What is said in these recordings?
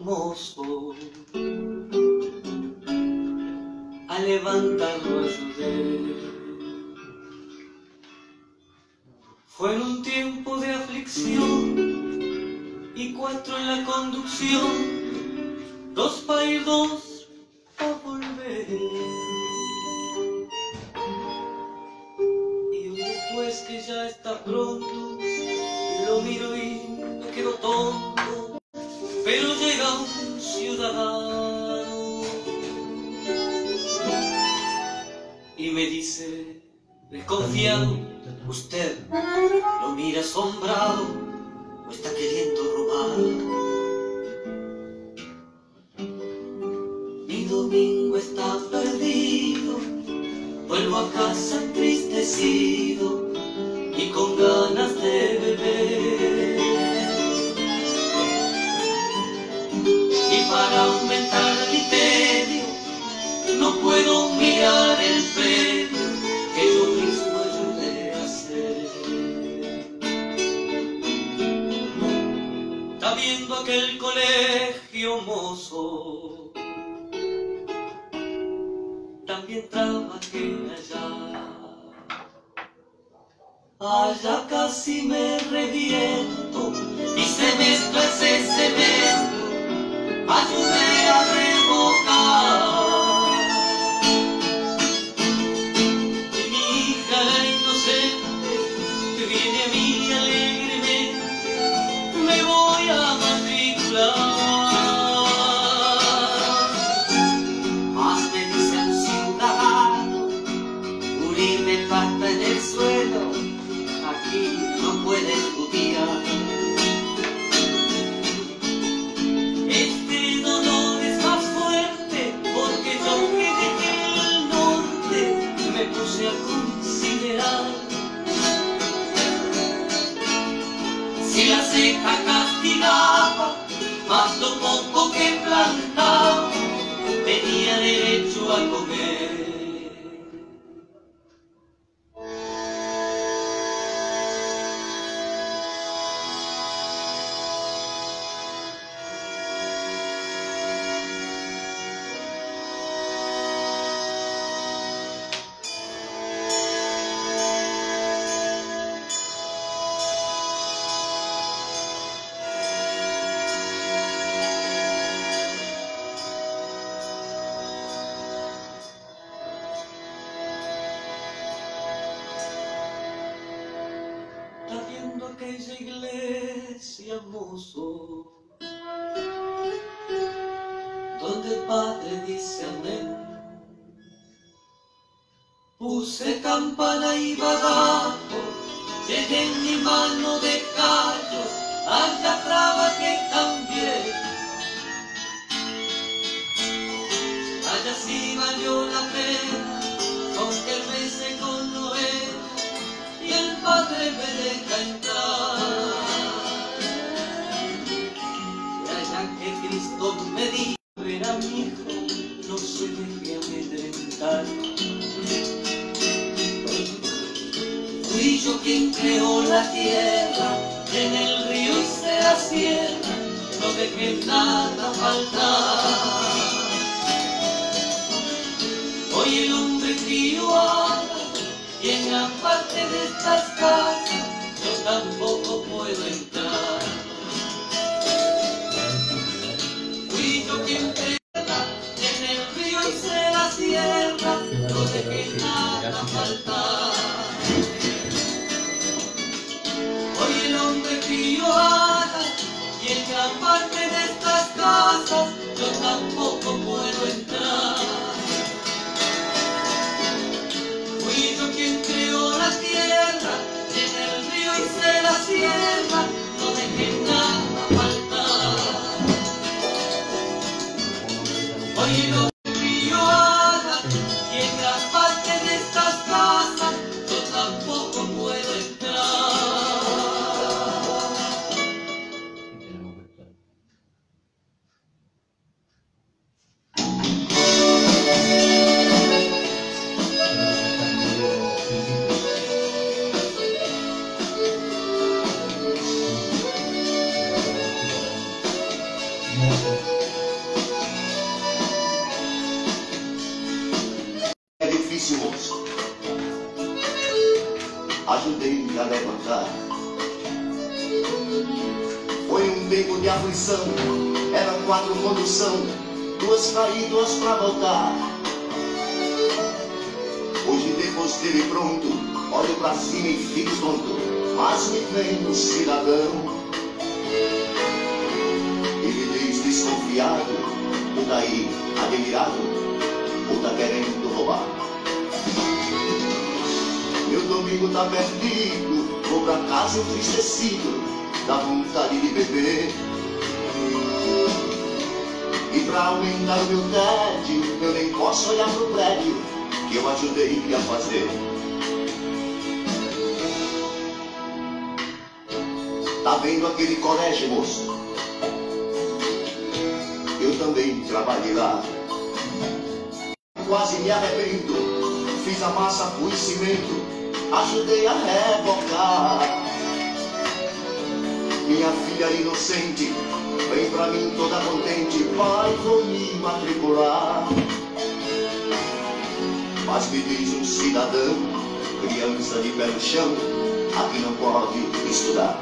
mozo, a levantarlo ayudé. Fue en un tiempo de aflicción y 4 en la conducción, 2 pa' ir, 2 pa' volver. Y hoy después que ya está pronto, lo miro y me quedo tonto, pero llega un ciudadano y me dice, desconfiado, usted lo mira asombrado o está queriendo robar. Mi domingo está perdido, vuelvo a casa entristecido y con ganas de beber. Y para aumentar mi tedio no puedo mirar el premio que yo mismo ayudé a hacer. Está viendo aquel colegio mozo, también trabajé allá. Allá casi me reviento y se mezcla ese cemento, ayudé a revocar. Y mi hija la inocente que viene a mí alegremente, me voy a matricular. Más me dice al ciudadano, Uribe pata en el suelo, aquí no puede estudiar. Este dolor es más fuerte porque yo que dejé el norte me puse a considerar. Si la seca castigaba, más lo poco que plantaba, tenía derecho a comer. Aquella iglesia, mozo, donde el Padre dice amén. Puse campana y badajo, llené en mi mano de callos, allá trabajé también. Allá sí valió la pena, aunque el rey se conmovió y el Padre me deja entrar. Y allá que Cristo me dijo, verá mi hijo, no se deje amedrentar. Fui yo quien creó la tierra, en el río hice la sierra, no dejé nada faltar. Hoy el hombre crió alas, y en gran parte de estas casas yo tampoco puedo entrar. Fui yo quien creó, en el río hice la sierra, no dejé nada faltar. Hoy el hombre crió alas, y en gran parte de estas casas yo tampoco puedo entrar. Fui yo quien creó la tierra, y en el río hice la sierra, no dejé nada faltar. Hoy el hombre crió alas, y en gran parte de estas casas yo tampoco puedo entrar. Gracias. ajudei a levantar. Foi um tempo de aflição, eram 4 condução, 2 caí, 2 pra voltar. Hoje depois dele pronto, olho pra cima e fico tonto, mas me vem um cidadão e me diz desconfiado, ou tá aí admirado, ou tá querendo roubar. Meu domingo tá perdido, vou pra casa entristecido, dá vontade de beber. E pra aumentar o meu tédio, eu nem posso olhar pro prédio que eu ajudei a fazer. Tá vendo aquele colégio, moço? Eu também trabalhei lá. Quase me arrependo, fiz a massa, pus cimento, ajudei a rebocar. Minha filha inocente vem pra mim toda contente, pai, vou me matricular. Mas me diz um cidadão, criança de pé no chão, aqui não pode estudar.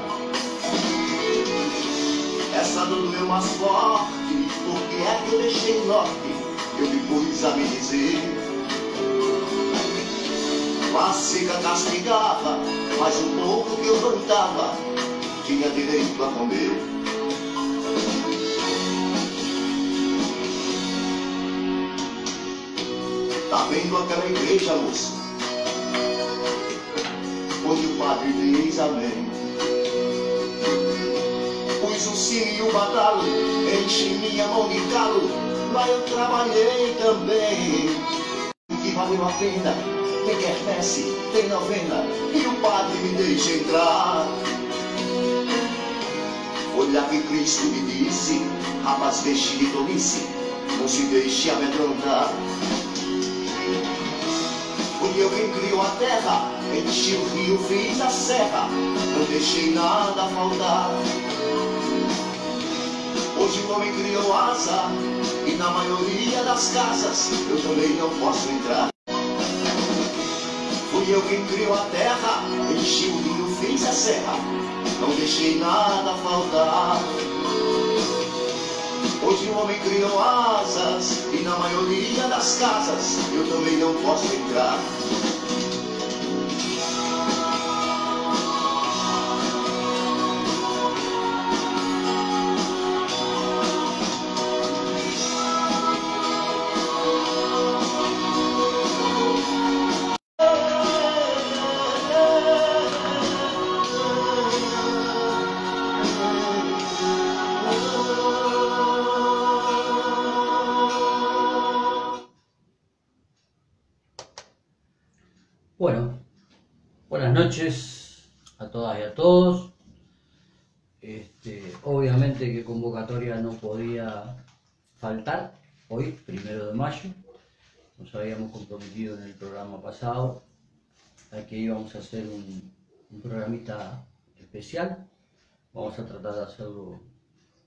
Essa dor doeu mais forte, porque é que eu deixei o norte, eu me pus a me dizer. A seca castigava, mas o pouco que eu plantava tinha direito a comer. Tá vendo aquela igreja, moça, onde o padre diz amém? Pus o sino e o badalo, enchi minha mão de calo, lá eu trabalhei também. Que valeu a pena, tem quermesse, tem novena, e o padre me deixa entrar. Foi lá que Cristo me disse, rapaz, deixe de tolice, não se deixe amedrontar. Fui eu quem criou a terra, enchi o rio, fiz a serra, não deixei nada faltar. Hoje o homem criou asa, e na maioria das casas eu também não posso entrar. Fui eu quem criou a terra, enchi o rio, fiz a serra, não deixei nada faltar. Hoje o homem criou asas, e na maioria das casas eu também não posso entrar. Bueno, buenas noches a todas y a todos. Obviamente que convocatoria no podía faltar hoy, 1 de mayo. Nos habíamos comprometido en el programa pasado a que íbamos a hacer un programita especial. Vamos a tratar de hacerlo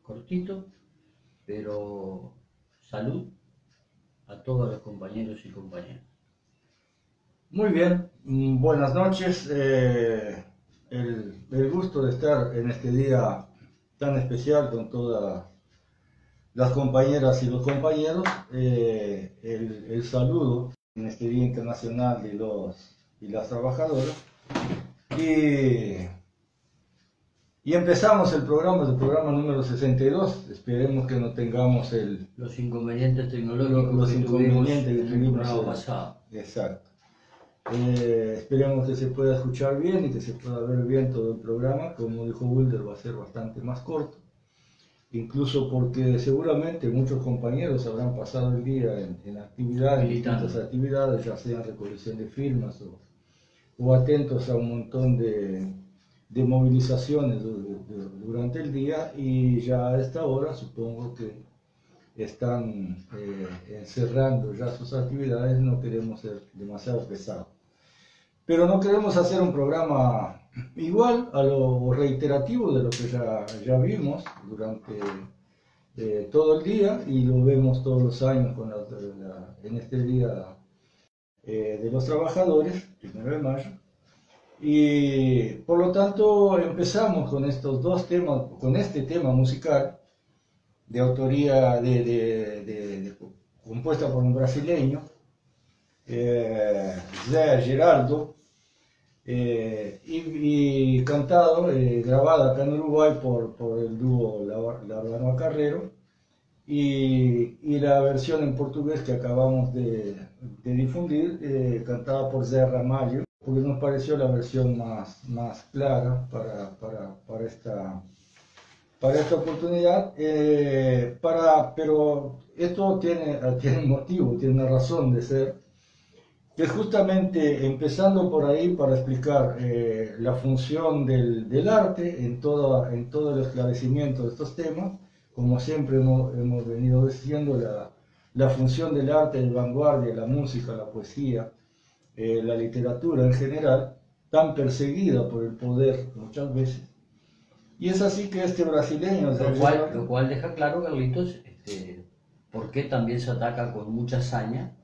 cortito, pero salud a todos los compañeros y compañeras. Muy bien, buenas noches. El gusto de estar en este día tan especial con todas las compañeras y los compañeros. El saludo en este Día Internacional de los y las Trabajadoras. Y empezamos el programa número 62. Esperemos que no tengamos los inconvenientes tecnológicos los inconvenientes que en el tuvimos programa pasado. Exacto. Esperemos que se pueda escuchar bien y que se pueda ver bien todo el programa. Como dijo Wilder, va a ser bastante más corto, incluso porque seguramente muchos compañeros habrán pasado el día en actividades, distintas actividades, ya sean recolección de firmas o atentos a un montón de movilizaciones durante el día, y ya a esta hora supongo que están cerrando ya sus actividades. No queremos ser demasiado pesados, pero no queremos hacer un programa igual a lo reiterativo de lo que ya vimos durante todo el día, y lo vemos todos los años en este día de los trabajadores, 1 de mayo. Y por lo tanto empezamos con estos dos temas, con este tema musical de autoría compuesta por un brasileño, Zé Geraldo, y cantado, grabada acá en Uruguay por el dúo Larbano Carrero, y la versión en portugués que acabamos de difundir, cantada por Zé Ramalho, porque nos pareció la versión más clara para esta oportunidad, pero esto tiene un motivo, tiene una razón de ser, que es justamente empezando por ahí para explicar la función del arte en todo el esclarecimiento de estos temas. Como siempre hemos venido diciendo, la función del arte de vanguardia, la música, la poesía, la literatura en general, tan perseguida por el poder muchas veces. Y es así que este brasileño... Lo cual deja claro, Carlitos, por qué también se ataca con mucha saña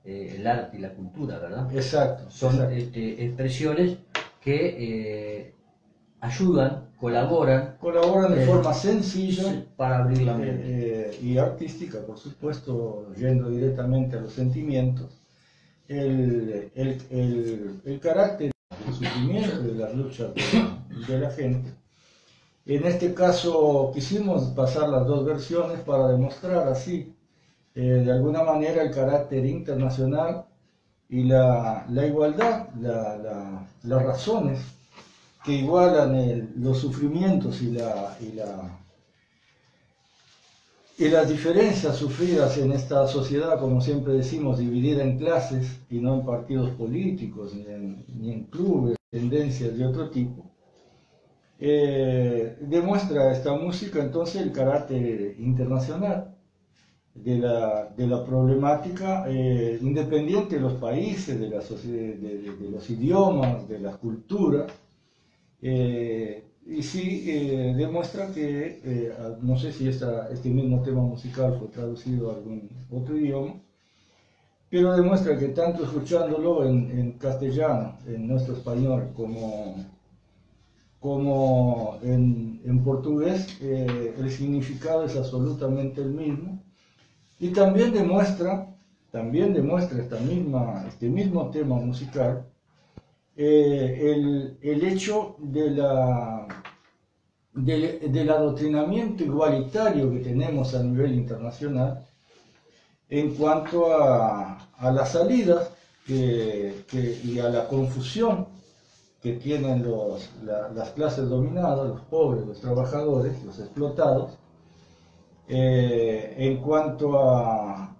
el arte y la cultura, ¿verdad? Exacto. Son exacto. expresiones que ayudan, colaboran de forma sencilla para abrir la mente. Y artística, por supuesto, yendo directamente a los sentimientos, el carácter del sufrimiento de las luchas de la gente. En este caso quisimos pasar las dos versiones para demostrar así, de alguna manera, el carácter internacional y la igualdad, las razones que igualan los sufrimientos y las diferencias sufridas en esta sociedad, como siempre decimos, dividida en clases y no en partidos políticos, ni en clubes, tendencias de otro tipo. Demuestra esta música entonces el carácter internacional de la problemática, independiente de los países, de los idiomas, de las culturas. Y sí demuestra que, no sé si este mismo tema musical fue traducido a algún otro idioma, pero demuestra que tanto escuchándolo en castellano, en nuestro español, como en portugués, el significado es absolutamente el mismo. Y también demuestra este mismo tema musical, el hecho del adoctrinamiento igualitario que tenemos a nivel internacional en cuanto a las salidas y a la confusión que tienen las clases dominadas, los pobres, los trabajadores, los explotados, en cuanto a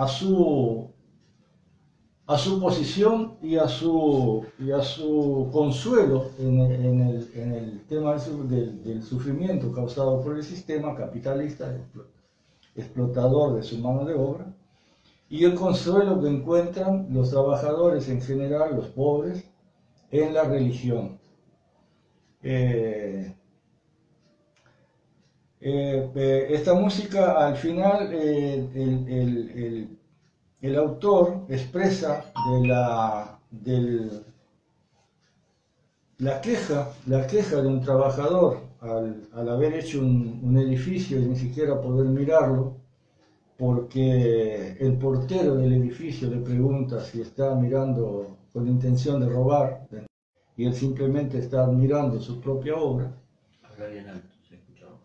su posición y a su consuelo en el tema del sufrimiento causado por el sistema capitalista explotador de su mano de obra, y el consuelo que encuentran los trabajadores en general, los pobres, en la religión. Esta música, al final, el autor expresa la queja de un trabajador al haber hecho un edificio y ni siquiera poder mirarlo, porque el portero del edificio le pregunta si está mirando con la intención de robar, y él simplemente está admirando su propia obra. Habla bien alto, se escucha bajo.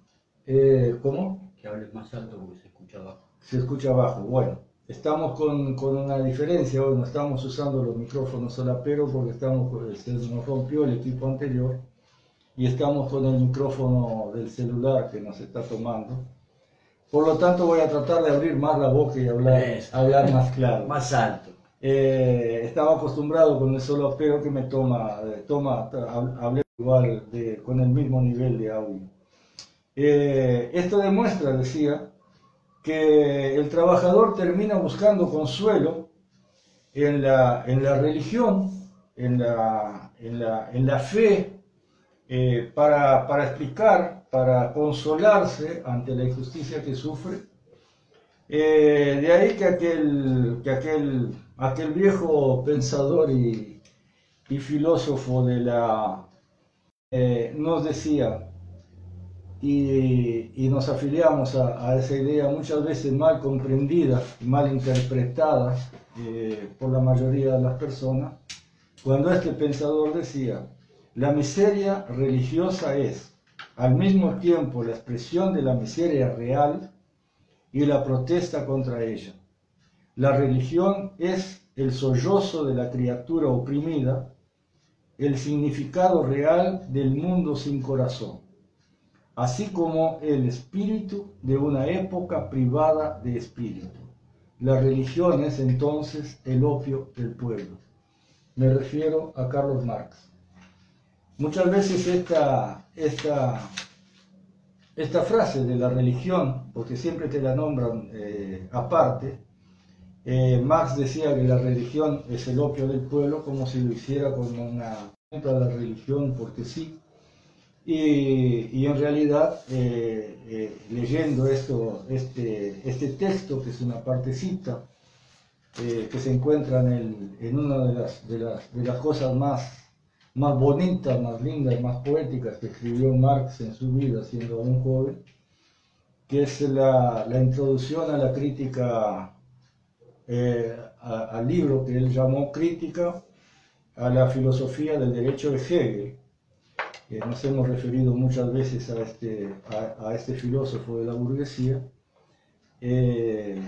¿Cómo? Que hables más alto porque se escucha bajo. Se escucha bajo. Bueno, estamos con una diferencia hoy, no estamos usando los micrófonos solaperos porque se nos rompió el equipo anterior y estamos con el micrófono del celular que nos está tomando. Por lo tanto voy a tratar de abrir más la boca y hablar más claro. Más alto. Estaba acostumbrado con el solapero que me hablé igual con el mismo nivel de audio. Esto demuestra, decía, que el trabajador termina buscando consuelo en la religión, en la fe, para explicar, para consolarse ante la injusticia que sufre. De ahí que aquel viejo pensador y y filósofo nos decía, y nos afiliamos a esa idea muchas veces mal comprendida y mal interpretada por la mayoría de las personas, cuando este pensador decía: la miseria religiosa es al mismo tiempo la expresión de la miseria real y la protesta contra ella. La religión es el sollozo de la criatura oprimida, el significado real del mundo sin corazón, así como el espíritu de una época privada de espíritu. La religión es entonces el opio del pueblo. Me refiero a Carlos Marx. Muchas veces esta frase de la religión, porque siempre te la nombran aparte, Marx decía que la religión es el opio del pueblo, como si lo hiciera como una contra la religión porque sí. Y en realidad, leyendo este texto, que es una partecita que se encuentra en una de las cosas más bonitas, más lindas, más poéticas que escribió Marx en su vida siendo un joven, que es la introducción a la crítica, al libro que él llamó Crítica a la filosofía del derecho de Hegel. Nos hemos referido muchas veces a este filósofo de la burguesía. En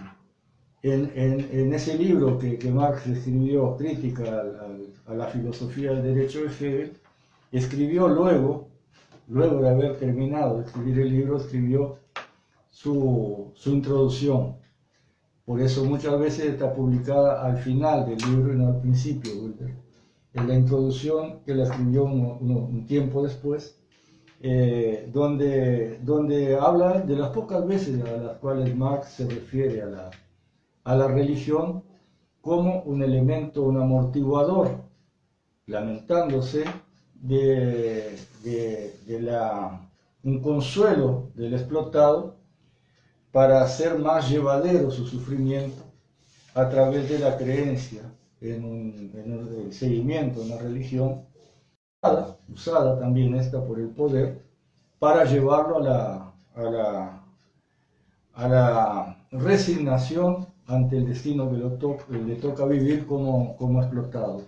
ese libro que Marx escribió, Crítica a la filosofía del derecho de Hegel, escribió luego de haber terminado de escribir el libro, escribió su introducción. Por eso muchas veces está publicada al final del libro y no al principio. En la introducción, que la escribió un tiempo después, donde habla de las pocas veces a las cuales Marx se refiere a la religión como un elemento, un amortiguador, lamentándose de un consuelo del explotado para hacer más llevadero su sufrimiento a través de la creencia en el seguimiento de una religión, usada también esta por el poder, para llevarlo a la resignación ante el destino que le toca vivir como explotado.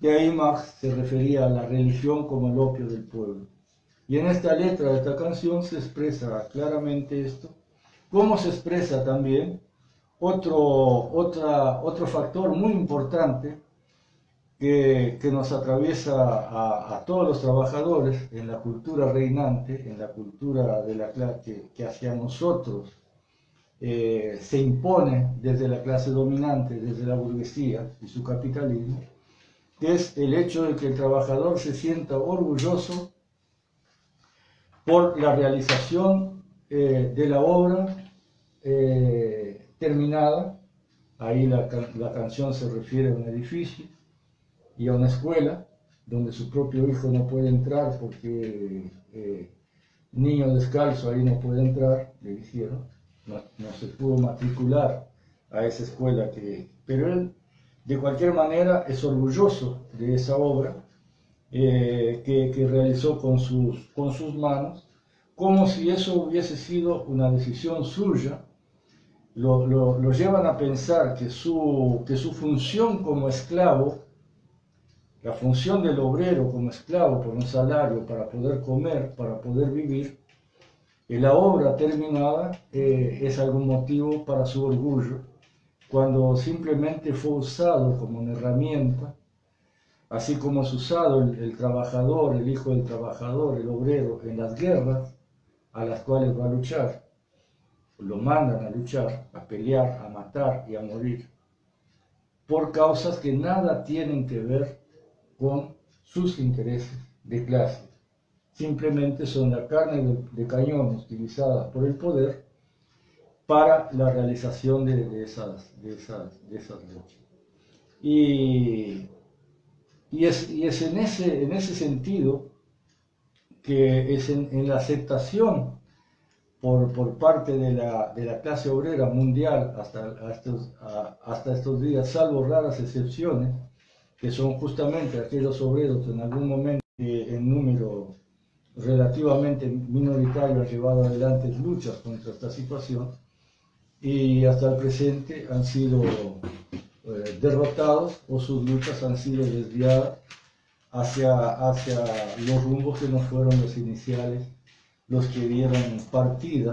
De ahí Marx se refería a la religión como el opio del pueblo. Y en esta letra de esta canción se expresa claramente esto, como se expresa también otro factor muy importante que nos atraviesa a todos los trabajadores en la cultura reinante, en la cultura de la clase que hacia nosotros se impone desde la clase dominante, desde la burguesía y su capitalismo, que es el hecho de que el trabajador se sienta orgulloso por la realización de la obra terminada. Ahí la canción se refiere a un edificio y a una escuela donde su propio hijo no puede entrar porque niño descalzo ahí no puede entrar, le dijeron, no se pudo matricular a esa escuela, pero él de cualquier manera es orgulloso de esa obra que realizó con sus manos, como si eso hubiese sido una decisión suya. Lo llevan a pensar que su función como esclavo, la función del obrero como esclavo por un salario para poder comer, para poder vivir, la obra terminada es algún motivo para su orgullo, cuando simplemente fue usado como una herramienta, así como es usado el trabajador, el hijo del trabajador, el obrero, en las guerras a las cuales va a luchar. Lo mandan a luchar, a pelear, a matar y a morir, por causas que nada tienen que ver con sus intereses de clase. Simplemente son la carne de cañón utilizada por el poder para la realización de esas luchas. Y es en ese sentido que es en la aceptación por parte de la clase obrera mundial hasta estos días, salvo raras excepciones, que son justamente aquellos obreros que en algún momento en número relativamente minoritario han llevado adelante luchas contra esta situación y hasta el presente han sido derrotados o sus luchas han sido desviadas hacia los rumbos que no fueron los iniciales, los que dieron partida,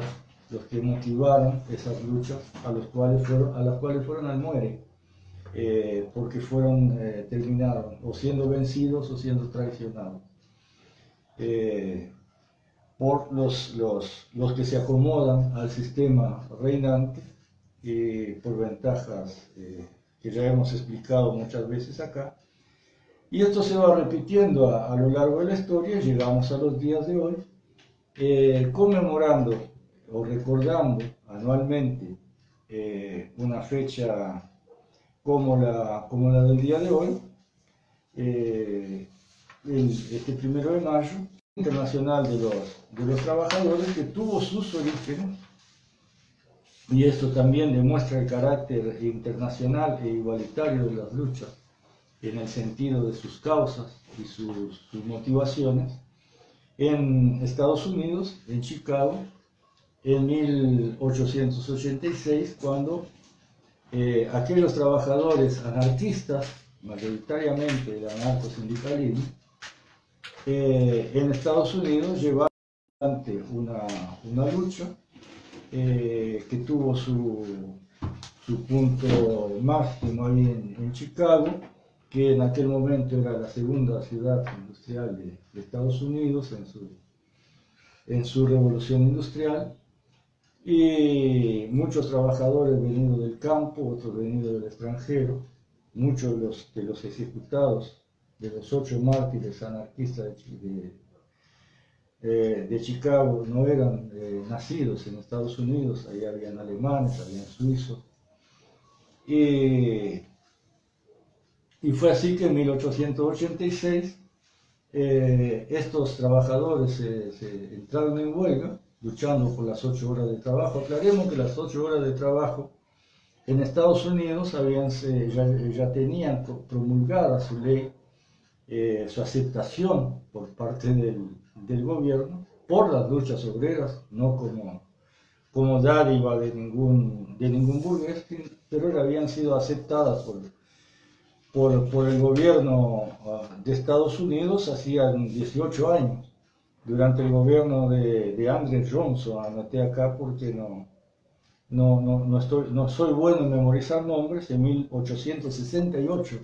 los que motivaron esas luchas a las cuales fueron al muere, porque terminaron o siendo vencidos o siendo traicionados por los que se acomodan al sistema reinante por ventajas que ya hemos explicado muchas veces acá. Y esto se va repitiendo a lo largo de la historia y llegamos a los días de hoy, conmemorando o recordando anualmente una fecha como la del día de hoy, este 1 de mayo, Internacional de los Trabajadores, que tuvo sus orígenes, y esto también demuestra el carácter internacional e igualitario de las luchas en el sentido de sus causas y sus motivaciones, en Estados Unidos, en Chicago, en 1886, cuando aquellos trabajadores anarquistas, mayoritariamente del anarcosindicalismo, en Estados Unidos llevaron adelante una lucha que tuvo su punto máximo ahí en Chicago, que en aquel momento era la segunda ciudad industrial de Estados Unidos en su revolución industrial, y muchos trabajadores venidos del campo, otros venidos del extranjero, muchos de los ejecutados de los 8 mártires anarquistas de Chicago no eran nacidos en Estados Unidos, ahí habían alemanes, habían suizos, y fue así que en 1886 estos trabajadores se entraron en huelga, luchando por las 8 horas de trabajo. Aclaremos que las 8 horas de trabajo en Estados Unidos ya tenían promulgada su ley, su aceptación por parte del gobierno por las luchas obreras, no como dádiva de ningún burgués, pero ya habían sido aceptadas por el gobierno de Estados Unidos hacían 18 años. Durante el gobierno de Andrew Johnson, anoté acá porque no soy bueno en memorizar nombres, en 1868,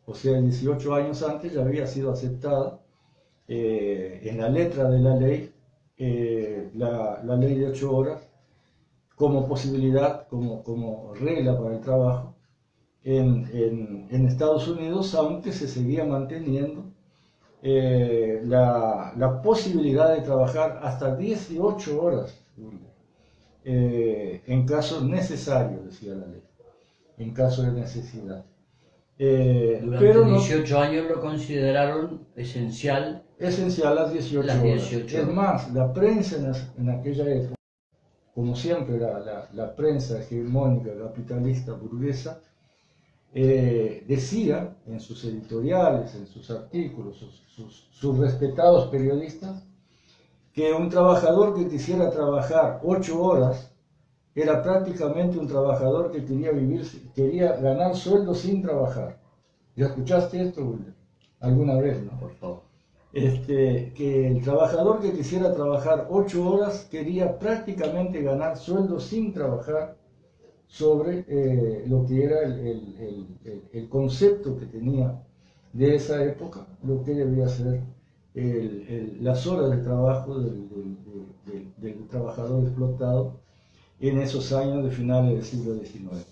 o sea, 18 años antes ya había sido aceptada en la letra de la ley, la ley de 8 horas, como posibilidad, como regla para el trabajo en Estados Unidos, aunque se seguía manteniendo la posibilidad de trabajar hasta 18 horas en caso necesario, decía la ley, en caso de necesidad. Durante Pero 18 años lo consideraron esencial las 18 las 18 horas. Es horas. más, la prensa en aquella época, como siempre la prensa hegemónica, capitalista, burguesa, decía en sus editoriales, en sus artículos, sus respetados periodistas, que un trabajador que quisiera trabajar 8 horas era prácticamente un trabajador que quería ganar sueldo sin trabajar. ¿Ya escuchaste esto, Wilder? ¿Alguna vez, no? Por favor. Que el trabajador que quisiera trabajar 8 horas quería prácticamente ganar sueldo sin trabajar, sobre lo que era el concepto que tenía de esa época, lo que debía ser las horas de trabajo del trabajador explotado en esos años de finales del siglo XIX.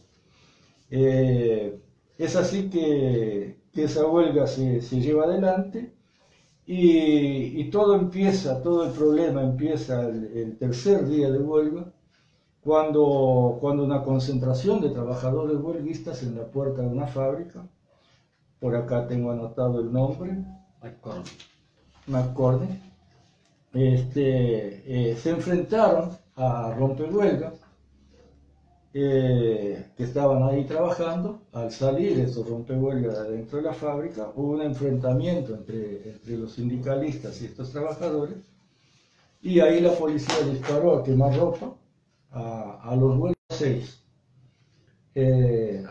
Es así que esa huelga se lleva adelante y todo el problema empieza el tercer día de huelga, cuando una concentración de trabajadores huelguistas en la puerta de una fábrica, por acá tengo anotado el nombre, McCormick, se enfrentaron a rompehuelgas que estaban ahí trabajando. Al salir estos rompehuelgas dentro de la fábrica, hubo un enfrentamiento entre los sindicalistas y estos trabajadores, y ahí la policía disparó a quemarropa a los huelgas 6.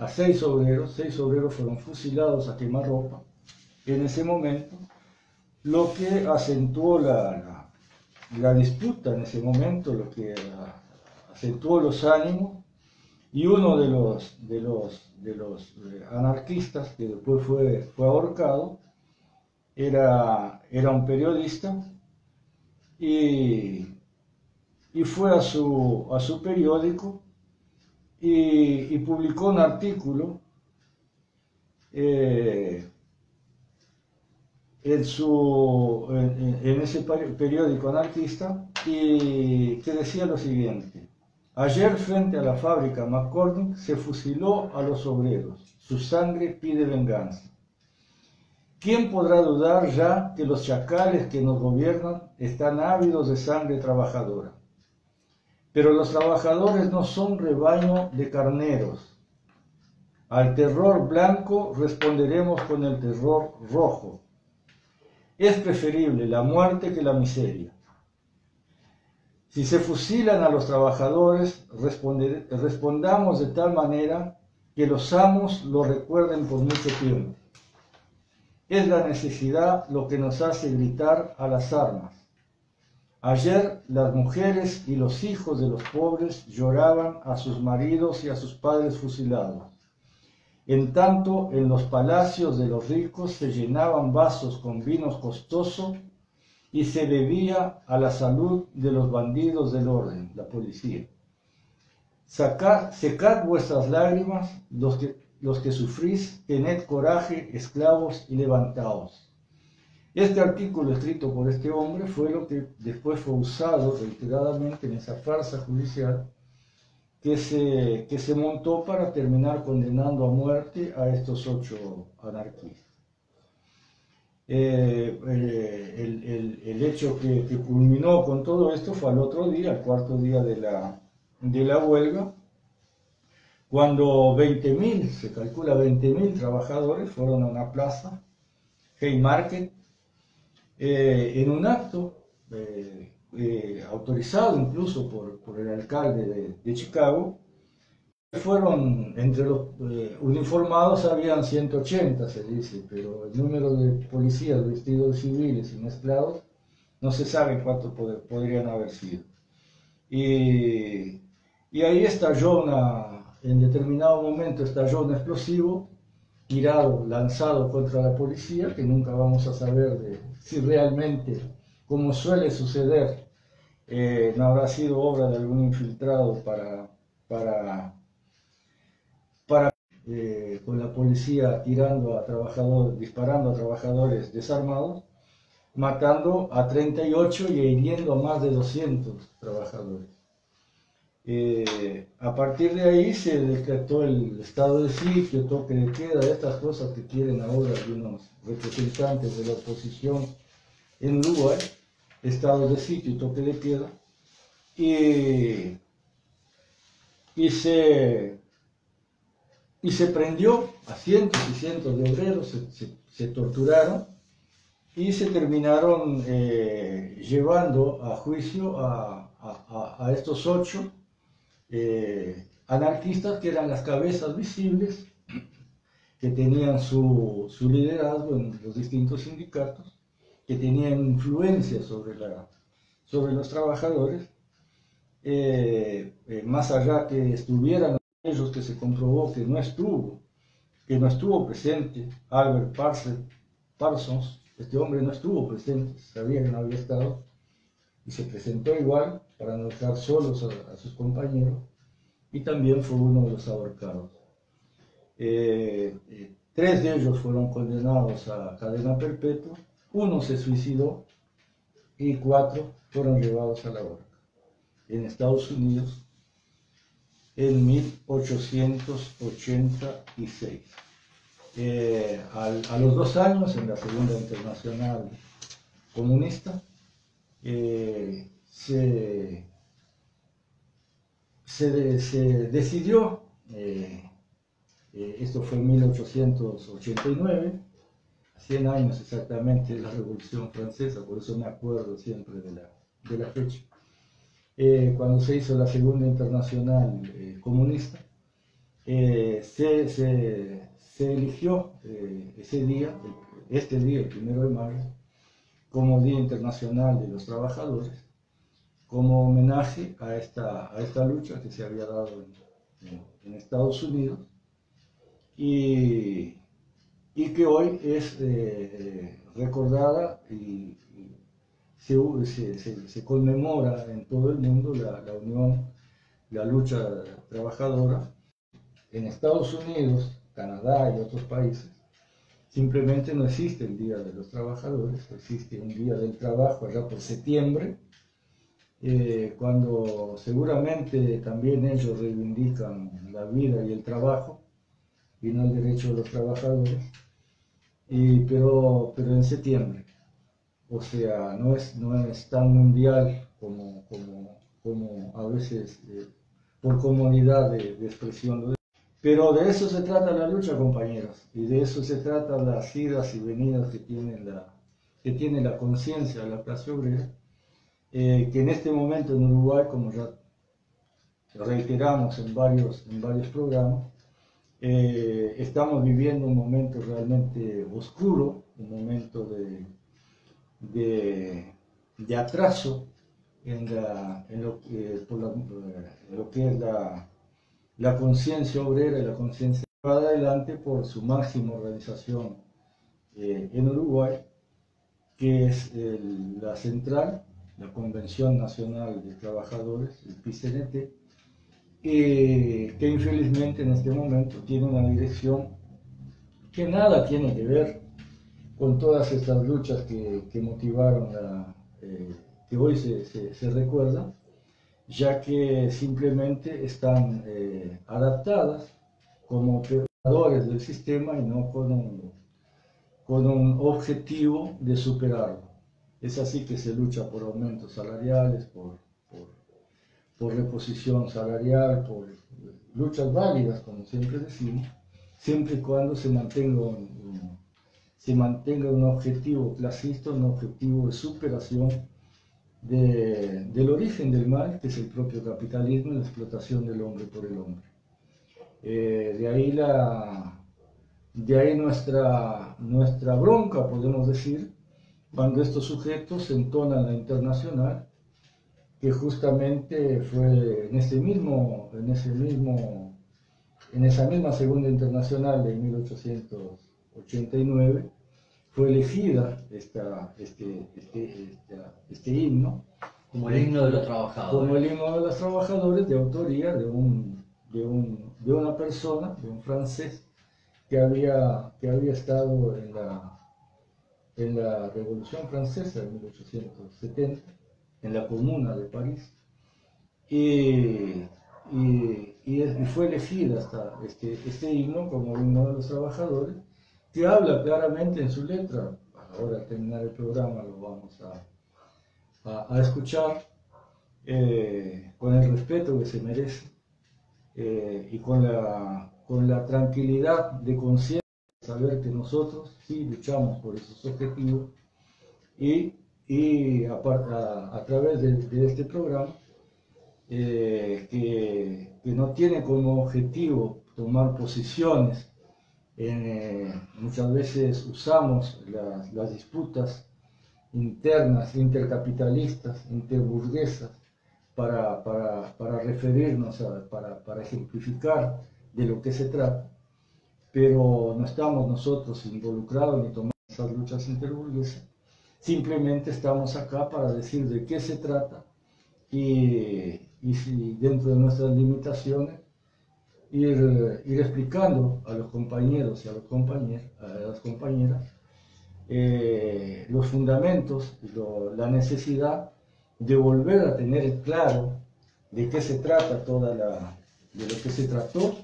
A 6 obreros fueron fusilados a quemarropa en ese momento, lo que acentuó la disputa en ese momento, lo que acentuó los ánimos, y uno de los anarquistas, que después fue ahorcado, era un periodista, y fue a su periódico y publicó un artículo en ese periódico anarquista, y que decía lo siguiente: ayer frente a la fábrica McCormick se fusiló a los obreros, su sangre pide venganza. ¿Quién podrá dudar ya que los chacales que nos gobiernan están ávidos de sangre trabajadora? Pero los trabajadores no son rebaño de carneros. Al terror blanco responderemos con el terror rojo. Es preferible la muerte que la miseria. Si se fusilan a los trabajadores, respondamos de tal manera que los amos lo recuerden por mucho tiempo. Es la necesidad lo que nos hace gritar a las armas. Ayer las mujeres y los hijos de los pobres lloraban a sus maridos y a sus padres fusilados. En tanto, en los palacios de los ricos se llenaban vasos con vino costoso y se bebía a la salud de los bandidos del orden, la policía. Secad vuestras lágrimas, los que sufrís, tened coraje, esclavos, y levantaos. Este artículo escrito por este hombre fue lo que después fue usado reiteradamente en esa farsa judicial que se montó para terminar condenando a muerte a estos 8 anarquistas. El hecho que culminó con todo esto fue al otro día, el cuarto día de la huelga, cuando 20.000, se calcula 20.000 trabajadores fueron a una plaza, Haymarket, en un acto autorizado incluso por el alcalde de Chicago. Fueron, entre los uniformados habían 180, se dice, pero el número de policías vestidos civiles y mezclados no se sabe cuántos podrían haber sido. Y ahí en determinado momento estalló un explosivo tirado, lanzado contra la policía, que nunca vamos a saber si realmente, como suele suceder, no habrá sido obra de algún infiltrado con la policía disparando a trabajadores desarmados, matando a 38 y hiriendo a más de 200 trabajadores. A partir de ahí se decretó el estado de sitio, toque de queda, estas cosas que quieren ahora algunos representantes de la oposición en Uruguay, estado de sitio y toque de queda, y se prendió a cientos y cientos de obreros, se torturaron y se terminaron llevando a juicio a estos 8 anarquistas, que eran las cabezas visibles, que tenían su liderazgo en los distintos sindicatos, que tenían influencia sobre los trabajadores, más allá que estuvieran ellos, que se comprobó que no estuvo presente Albert Parsons. Este hombre no estuvo presente, sabía que no había estado, y se presentó igual para no dejar solos a sus compañeros, y también fue uno de los ahorcados. 3 de ellos fueron condenados a cadena perpetua, 1 se suicidó y 4 fueron llevados a la horca en Estados Unidos en 1886. A los 2 años, en la Segunda Internacional Comunista, se se decidió, esto fue en 1889, 100 años exactamente de la Revolución Francesa, por eso me acuerdo siempre de la fecha, cuando se hizo la Segunda Internacional Comunista, se eligió este día, el 1 de mayo, como Día Internacional de los Trabajadores, como homenaje a esta lucha que se había dado en Estados Unidos y que hoy es recordada y se conmemora en todo el mundo la unión, la lucha trabajadora. En Estados Unidos, Canadá y otros países, simplemente no existe el Día de los Trabajadores, existe un Día del Trabajo allá por septiembre, cuando seguramente también ellos reivindican la vida y el trabajo, y no el derecho de los trabajadores, pero en septiembre. O sea, no es tan mundial como a veces por comodidad de expresión. Pero de eso se trata la lucha, compañeros, y de eso se trata las idas y venidas que tiene la conciencia de la clase obrera, que en este momento en Uruguay, como ya reiteramos en varios programas, estamos viviendo un momento realmente oscuro, un momento de atraso en lo que es la conciencia obrera y la conciencia va adelante por su máxima organización en Uruguay, que es la central, la Convención Nacional de Trabajadores, el PICNT, que infelizmente en este momento tiene una dirección que nada tiene que ver con todas estas luchas que motivaron, que hoy se recuerdan, ya que simplemente están adaptadas como operadores del sistema y no con un objetivo de superarlo. Es así que se lucha por aumentos salariales, por reposición salarial, por luchas válidas, como siempre decimos, siempre y cuando se mantenga un objetivo clasista, un objetivo de superación del origen del mal, que es el propio capitalismo y la explotación del hombre por el hombre. De ahí nuestra bronca, podemos decir, cuando estos sujetos entonan la Internacional, que justamente fue en esa misma Segunda Internacional de 1889, fue elegida este himno como el himno de los trabajadores. Como el himno de los trabajadores, de autoría de una persona, de un francés, que había estado en la Revolución Francesa de 1870, en la Comuna de París, y fue elegida este himno como himno de los trabajadores, que habla claramente en su letra. Ahora al terminar el programa lo vamos a escuchar con el respeto que se merece y con la tranquilidad de conciencia, saber que nosotros sí luchamos por esos objetivos y a través de este programa que no tiene como objetivo tomar posiciones. Muchas veces usamos las disputas internas, intercapitalistas, interburguesas, para referirnos, para ejemplificar de lo que se trata, pero no estamos nosotros involucrados ni tomando esas luchas interburguesas, simplemente estamos acá para decir de qué se trata y si dentro de nuestras limitaciones ir explicando a los compañeros y a las compañeras los fundamentos, la necesidad de volver a tener claro de qué se trata de lo que se trató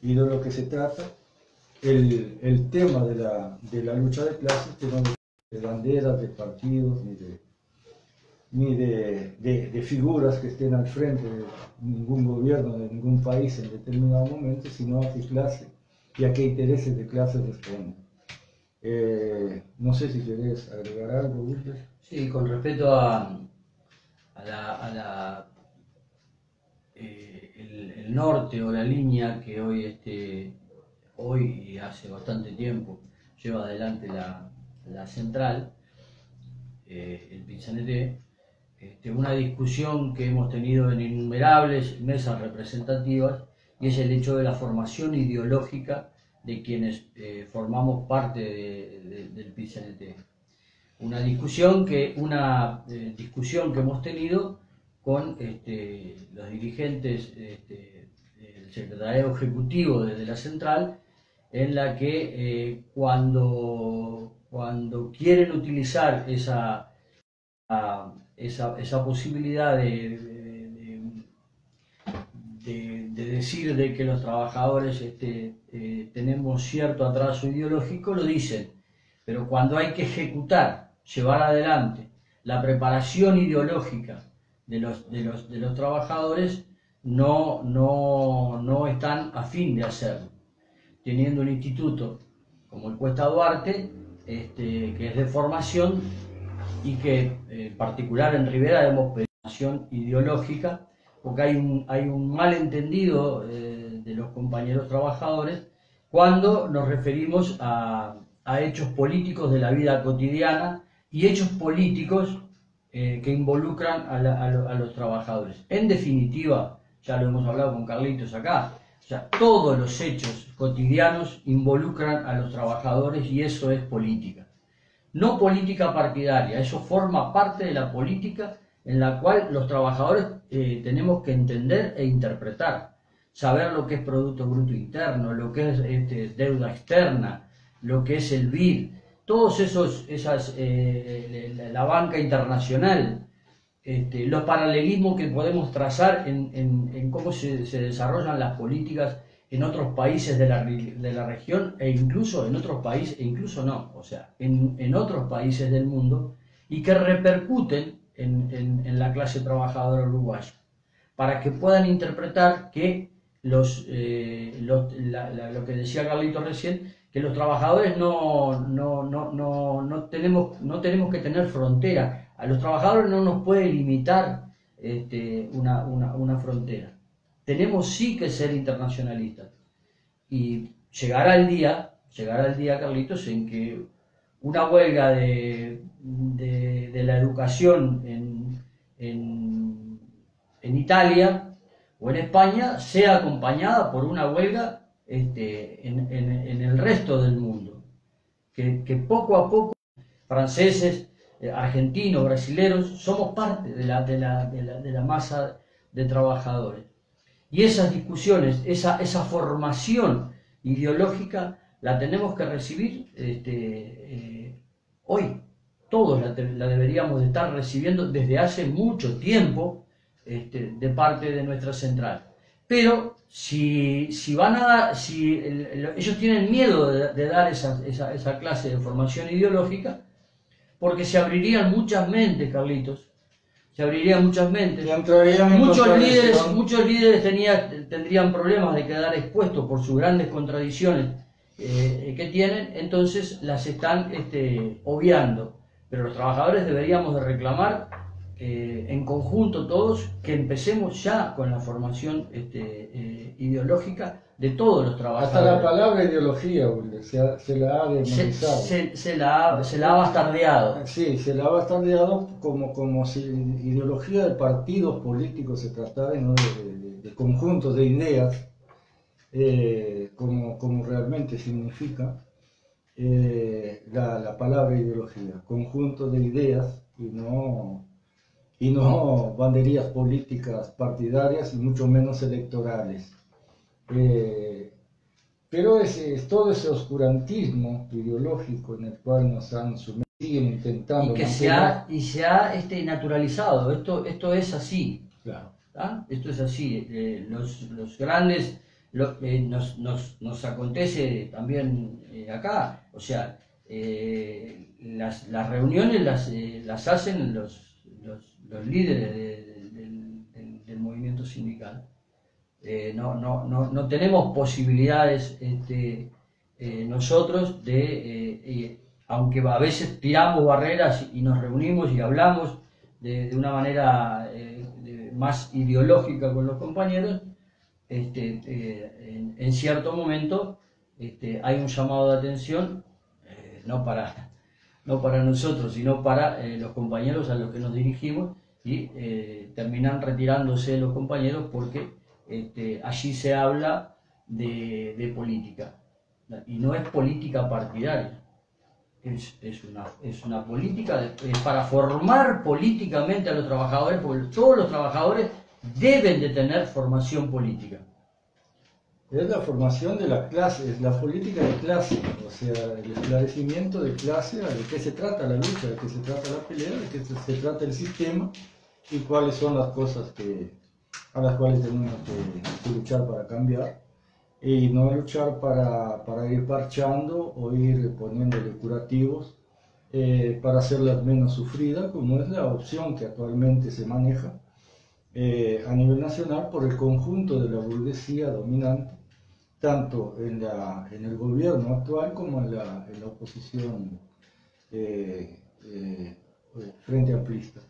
y de lo que se trata el tema de la lucha de clases, que no de banderas, de partidos, ni de figuras que estén al frente de ningún gobierno, de ningún país en determinado momento, sino a qué clase y a qué intereses de clase responden. No sé si querés agregar algo, Wilder. Sí, con respecto a el norte o la línea que hoy y hace bastante tiempo lleva adelante la central, el PIT-CNT, una discusión que hemos tenido en innumerables mesas representativas, y es el hecho de la formación ideológica de quienes formamos parte del PIT-CNT. Una discusión que hemos tenido con los dirigentes del secretariado ejecutivo de la central, en la que cuando quieren utilizar esa posibilidad de decir de que los trabajadores tenemos cierto atraso ideológico, lo dicen, pero cuando hay que ejecutar, llevar adelante la preparación ideológica de los trabajadores, no están a fin de hacerlo, teniendo un instituto como el Cuesta Duarte, que es de formación, y que en particular en Rivera vemos formación ideológica, porque hay un malentendido de los compañeros trabajadores cuando nos referimos a hechos políticos de la vida cotidiana y hechos políticos que involucran a los trabajadores. En definitiva, ya lo hemos hablado con Carlitos acá, o sea, todos los hechos cotidianos involucran a los trabajadores, y eso es política. No política partidaria, eso forma parte de la política en la cual los trabajadores tenemos que entender e interpretar, saber lo que es Producto Bruto Interno, lo que es deuda externa, lo que es el BID, todos la banca internacional, los paralelismos que podemos trazar en cómo se desarrollan las políticas en otros países de la región, e incluso en otros países, en otros países del mundo, y que repercuten en la clase trabajadora uruguaya, para que puedan interpretar que lo que decía Carlito recién, que los trabajadores no tenemos que tener frontera. A los trabajadores no nos puede limitar una frontera. Tenemos sí que ser internacionalistas. Y llegará el día, Carlitos, en que una huelga de la educación en Italia o en España sea acompañada por una huelga en el resto del mundo. Que poco a poco, franceses, argentinos, brasileros, somos parte de la masa de trabajadores. Y esas discusiones, esa formación ideológica, la tenemos que recibir hoy. Todos la deberíamos de estar recibiendo desde hace mucho tiempo de parte de nuestra central. Pero si ellos tienen miedo de dar esa clase de formación ideológica, porque se abrirían muchas mentes, Carlitos. Se abrirían muchas mentes. Muchos líderes tendrían problemas de quedar expuestos por sus grandes contradicciones que tienen, entonces las están obviando. Pero los trabajadores deberíamos de reclamar en conjunto todos que empecemos ya con la formación ideológica de todos los trabajadores. Hasta la palabra ideología, se la ha demonizado. Se la ha bastardeado. Sí, se la ha bastardeado como si ideología de partidos políticos se tratara, ¿no? de conjuntos de ideas, como realmente significa la palabra ideología, conjunto de ideas y no banderías políticas partidarias y mucho menos electorales. Pero todo ese oscurantismo ideológico en el cual nos han sumergido, siguen intentando y se ha naturalizado. Esto es así. Claro. ¿Ah? Esto es así. Los grandes nos acontece también acá. O sea, las reuniones las hacen los los líderes del movimiento sindical, no tenemos posibilidades nosotros de, aunque a veces tiramos barreras y nos reunimos y hablamos de una manera más ideológica con los compañeros, en cierto momento hay un llamado de atención, no para nosotros, sino para los compañeros a los que nos dirigimos, y terminan retirándose los compañeros porque allí se habla de política, y no es política partidaria, es una política para formar políticamente a los trabajadores, porque todos los trabajadores deben de tener formación política. Es la formación de la clase, es la política de clase, o sea, el esclarecimiento de clase, de qué se trata la lucha, de qué se trata la pelea, de qué se trata el sistema y cuáles son las cosas a las cuales tenemos que luchar para cambiar, y no luchar para ir parchando o ir poniéndole curativos para hacerlas menos sufridas, como es la opción que actualmente se maneja a nivel nacional por el conjunto de la burguesía dominante, tanto en el gobierno actual como en la oposición frente amplista.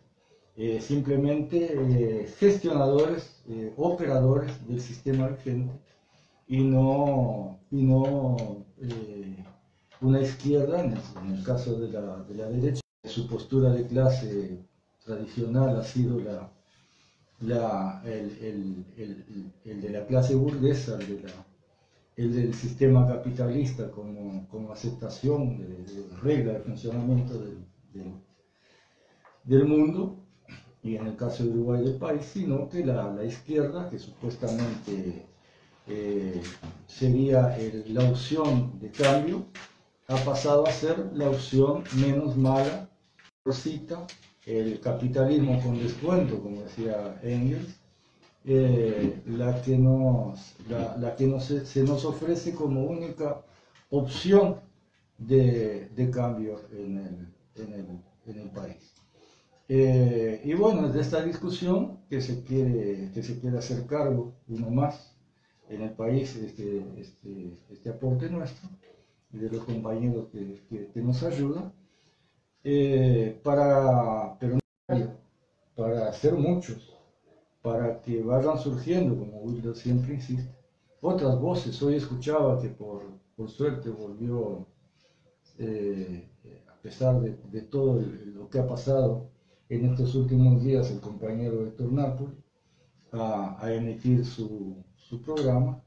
Simplemente gestionadores, operadores del sistema vigente, y no una izquierda, en el caso de la derecha. Su postura de clase tradicional ha sido el de la clase burguesa, el del sistema capitalista como aceptación de regla de funcionamiento del mundo, y en el caso de Uruguay del país, sino que la izquierda, que supuestamente sería la opción de cambio, ha pasado a ser la opción menos mala, cita el capitalismo con descuento, como decía Engels, la que se nos ofrece como única opción de cambio en el país. Y bueno, es de esta discusión que se quiere hacer cargo uno más en el país, este aporte nuestro y de los compañeros que nos ayudan, para hacer muchos, para que vayan surgiendo, como Wilder siempre insiste, otras voces. Hoy escuchaba que por suerte volvió, a pesar de todo lo que ha pasado en estos últimos días, el compañero Héctor Napoli a emitir su programa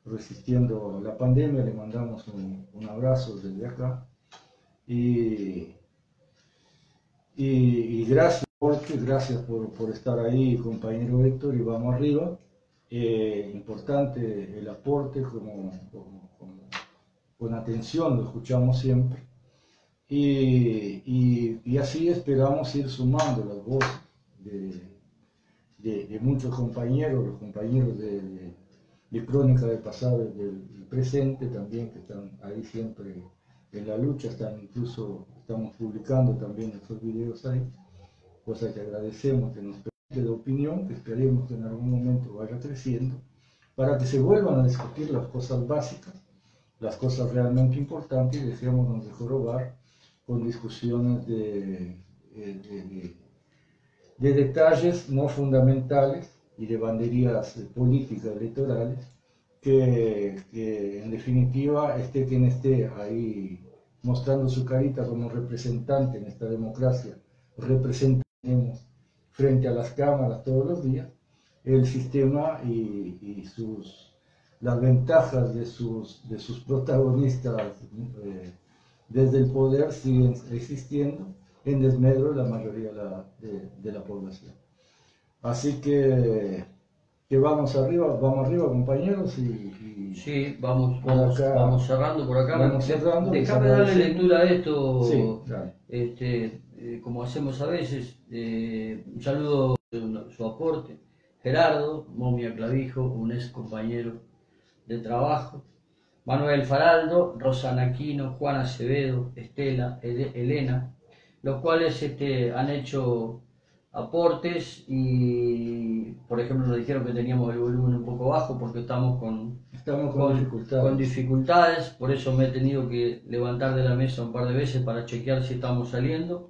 resistiendo la pandemia. Le mandamos un abrazo desde acá y gracias por estar ahí, compañero Héctor, y vamos arriba. Importante el aporte, con atención lo escuchamos siempre, y así esperamos ir sumando las voces de muchos compañeros, los compañeros de Crónica del Pasado y del presente también, que están ahí siempre en la lucha. Estamos publicando también estos videos ahí, cosa que agradecemos, que nos permite de opinión, que esperemos que en algún momento vaya creciendo, para que se vuelvan a discutir las cosas básicas, las cosas realmente importantes, y dejémonos de jorobar con discusiones de detalles no fundamentales y de banderías políticas electorales, que en definitiva esté quien esté ahí mostrando su carita como representante en esta democracia, representemos frente a las cámaras todos los días el sistema y las ventajas de sus protagonistas desde el poder siguen existiendo en desmedro de la mayoría de la población. Así que vamos arriba, compañeros, sí, vamos cerrando por acá. Déjame darle lectura a esto. Sí, claro. Como hacemos a veces, un saludo, su aporte, Gerardo Momia Clavijo, un ex compañero de trabajo, Manuel Faraldo, Rosana Aquino, Juan Acevedo, Estela, Elena, los cuales han hecho aportes y, por ejemplo, nos dijeron que teníamos el volumen un poco bajo porque estamos con dificultades, por eso me he tenido que levantar de la mesa un par de veces para chequear si estamos saliendo.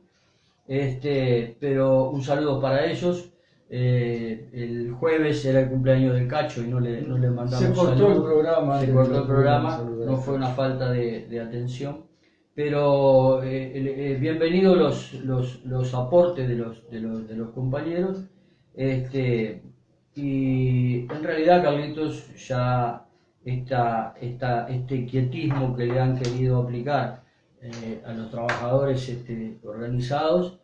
Pero un saludo para ellos. El jueves era el cumpleaños del Cacho y no le mandamos saludos. Se cortó el programa, no fue una falta de atención. Pero bienvenidos los aportes de los compañeros. Y en realidad, Carlitos, ya este quietismo que le han querido aplicar a los trabajadores organizados,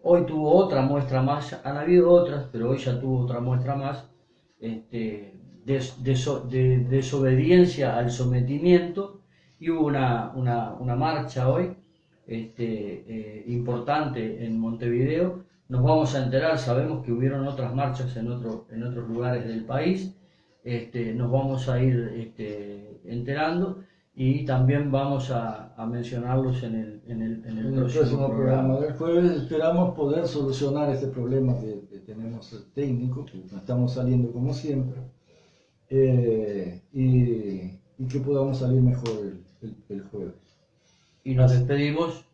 hoy tuvo otra muestra más. Han habido otras, pero hoy ya tuvo otra muestra más de desobediencia al sometimiento, y hubo una marcha hoy importante en Montevideo. Nos vamos a enterar, sabemos que hubieron otras marchas en otros lugares del país, nos vamos a ir enterando, y también vamos a mencionarlos en el próximo programa. El jueves esperamos poder solucionar este problema que tenemos técnico, que no estamos saliendo como siempre, y que podamos salir mejor el jueves. Y nos despedimos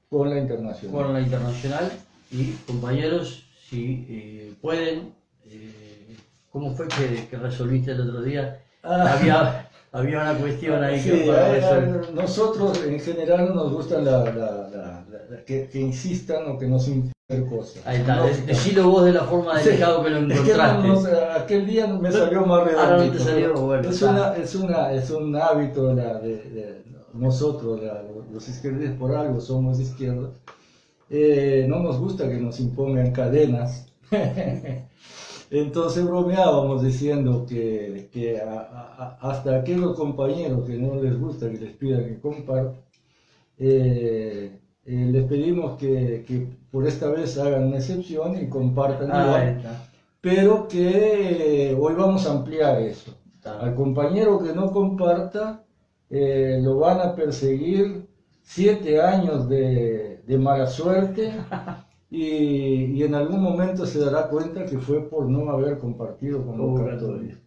con la internacional. Y compañeros, si pueden, ¿cómo fue que resolviste el otro día? Había una cuestión ahí sí, nosotros en general nos gustan que insistan o que nos impidan cosas. Ahí está, decilo vos de la forma delicada que lo encontraste. Aquel día me salió más redondito. Ahora no te salió, bueno. Es un hábito de nosotros, los izquierdistas, por algo somos de izquierda. No nos gusta que nos impongan cadenas. Entonces bromeábamos diciendo que hasta aquellos compañeros que no les gusta que les pidan que compartan, les pedimos que por esta vez hagan una excepción y compartan igual, pero que hoy vamos a ampliar eso. Al compañero que no comparta lo van a perseguir 7 años de mala suerte. Y en algún momento se dará cuenta que fue por no haber compartido convocatoria.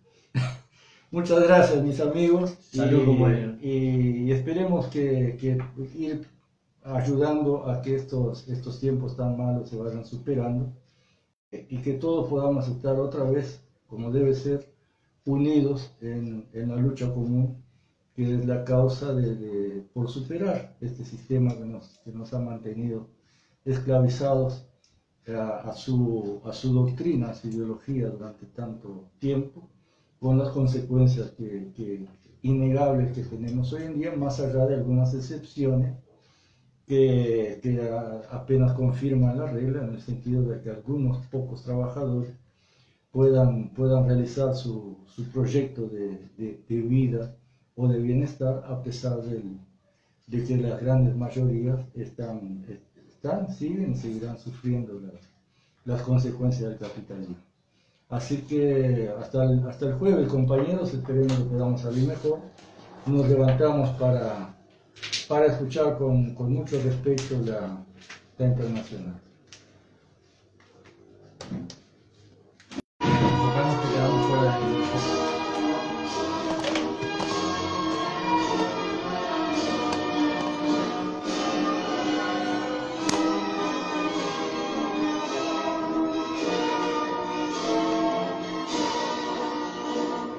Muchas gracias, mis amigos. Y esperemos que ir ayudando a que estos tiempos tan malos se vayan superando, y que todos podamos estar otra vez, como debe ser, unidos en la lucha común, que es la causa por superar este sistema que nos ha mantenido esclavizados a su doctrina, a su ideología durante tanto tiempo, con las consecuencias innegables que tenemos hoy en día, más allá de algunas excepciones que apenas confirman la regla, en el sentido de que algunos pocos trabajadores puedan realizar su proyecto de vida o de bienestar, a pesar de que las grandes mayorías siguen y seguirán sufriendo las consecuencias del capitalismo. Así que hasta el jueves, compañeros, esperemos que podamos salir mejor. Nos levantamos para escuchar con mucho respeto la internacional.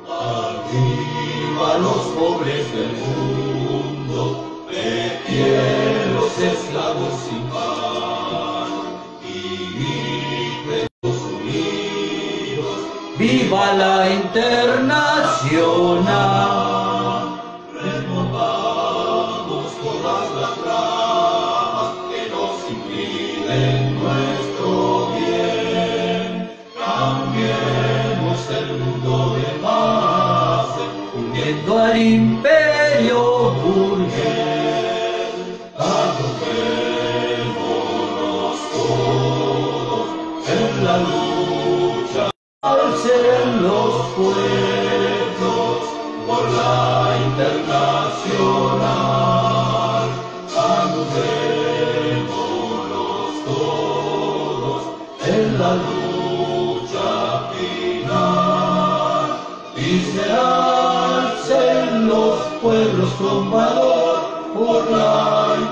Arriba los pobres del mundo, de pie los esclavos sin pan, y griten los unidos, ¡viva la internacional! removamos todas las ramas que nos impiden nuestro bien, cambiemos el mundo de base, Uniendo al imperio burgués, agrupémonos todos en la lucha, alcen los pueblos por la internacional, agrupémonos pueblos con valor por la